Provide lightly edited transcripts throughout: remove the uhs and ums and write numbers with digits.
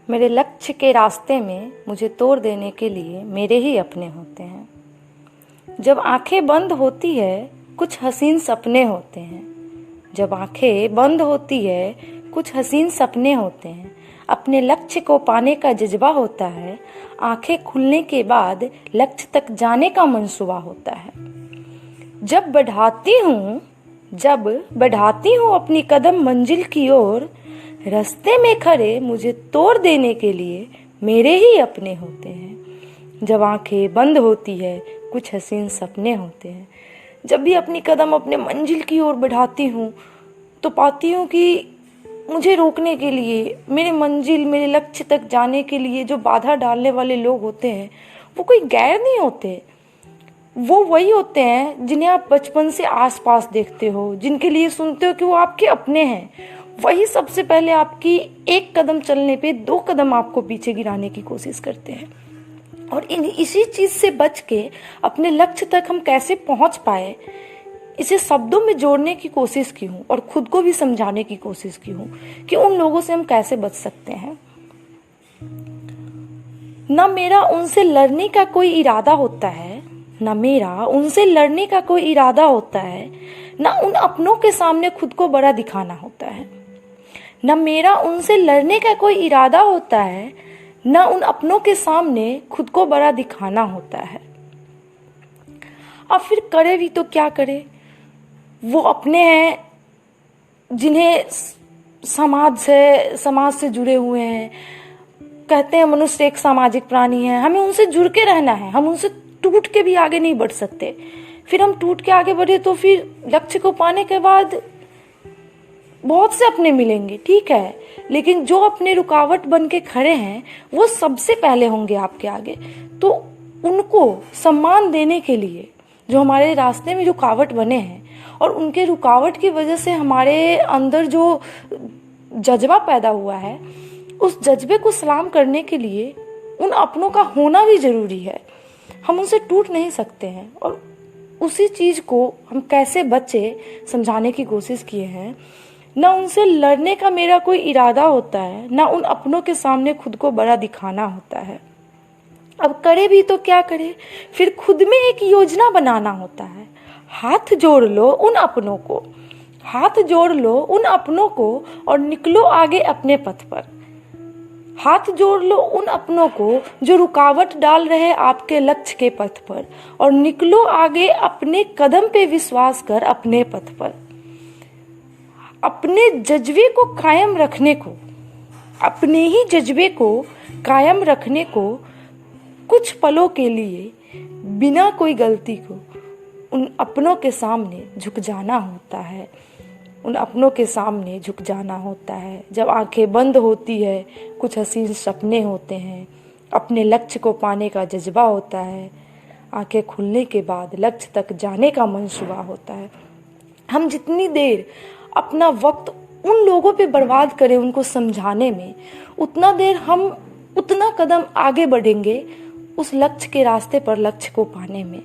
मेरे लक्ष्य के रास्ते में मुझे तोड़ देने के लिए मेरे ही अपने होते हैं। जब आंखें बंद होती है कुछ हसीन सपने होते हैं। जब आंखें बंद होती है कुछ हसीन सपने होते हैं। अपने लक्ष्य को पाने का जज्बा होता है। आंखें खुलने के बाद लक्ष्य तक जाने का मंसूबा होता है। जब बढ़ाती हूँ अपनी कदम मंजिल की ओर, रास्ते में खड़े मुझे तोड़ देने के लिए मेरे ही अपने होते हैं। जब आंखें बंद होती है कुछ हसीन सपने होते हैं। जब भी अपनी कदम अपने मंजिल की ओर बढ़ाती हूँ तो पाती हूँ कि मुझे रोकने के लिए, मेरे मंजिल, मेरे लक्ष्य तक जाने के लिए जो बाधा डालने वाले लोग होते हैं वो कोई गैर नहीं होते। वो वही होते हैं जिन्हें आप बचपन से आसपास देखते हो, जिनके लिए सुनते हो कि वो आपके अपने हैं। वही सबसे पहले आपकी एक कदम चलने पे 2 कदम आपको पीछे गिराने की कोशिश करते हैं। और इसी चीज से बच के अपने लक्ष्य तक हम कैसे पहुंच पाए, इसे शब्दों में जोड़ने की कोशिश की हूँ और खुद को भी समझाने की कोशिश की हूँ कि उन लोगों से हम कैसे बच सकते हैं। न मेरा उनसे लड़ने का कोई इरादा होता है, न मेरा उनसे लड़ने का कोई इरादा होता है, न उन अपनों के सामने खुद को बड़ा दिखाना होता है। न मेरा उनसे लड़ने का कोई इरादा होता है, न उन अपनों के सामने खुद को बड़ा दिखाना होता है। अब फिर करे भी तो क्या करे, वो अपने हैं जिन्हें समाज से जुड़े हुए हैं। कहते हैं मनुष्य एक सामाजिक प्राणी है, हमें उनसे जुड़ के रहना है, हम उनसे टूट के भी आगे नहीं बढ़ सकते। फिर हम टूट के आगे बढ़े तो फिर लक्ष्य को पाने के बाद बहुत से अपने मिलेंगे, ठीक है, लेकिन जो अपने रुकावट बन के खड़े हैं वो सबसे पहले होंगे आपके आगे। तो उनको सम्मान देने के लिए जो हमारे रास्ते में रुकावट बने हैं और उनके रुकावट की वजह से हमारे अंदर जो जज्बा पैदा हुआ है, उस जज्बे को सलाम करने के लिए उन अपनों का होना भी जरूरी है। हम उनसे टूट नहीं सकते हैं और उसी चीज को हम कैसे बचे समझाने की कोशिश किए हैं। न उनसे लड़ने का मेरा कोई इरादा होता है, न उन अपनों के सामने खुद को बड़ा दिखाना होता है। अब करे भी तो क्या करे, फिर खुद में एक योजना बनाना होता है। हाथ जोड़ लो उन अपनों को, हाथ जोड़ लो उन अपनों को और निकलो आगे अपने पथ पर। हाथ जोड़ लो उन अपनों को जो रुकावट डाल रहे आपके लक्ष्य के पथ पर और निकलो आगे अपने कदम पे विश्वास कर अपने पथ पर। अपने जज्बे को कायम रखने को, अपने ही जज्बे को कायम रखने को कुछ पलों के लिए बिना कोई गलती को उन अपनों के सामने झुक जाना होता है। उन अपनों के सामने झुक जाना होता है। जब आंखें बंद होती है कुछ हसीन सपने होते हैं। अपने लक्ष्य को पाने का जज्बा होता है। आंखें खुलने के बाद लक्ष्य तक जाने का मंसूबा होता है। हम जितनी देर अपना वक्त उन लोगों पे बर्बाद करें उनको समझाने में, उतना देर हम उतना कदम आगे बढ़ेंगे उस लक्ष्य के रास्ते पर, लक्ष्य को पाने में।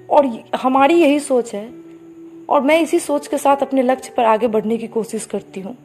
और हमारी यही सोच है और मैं इसी सोच के साथ अपने लक्ष्य पर आगे बढ़ने की कोशिश करती हूँ।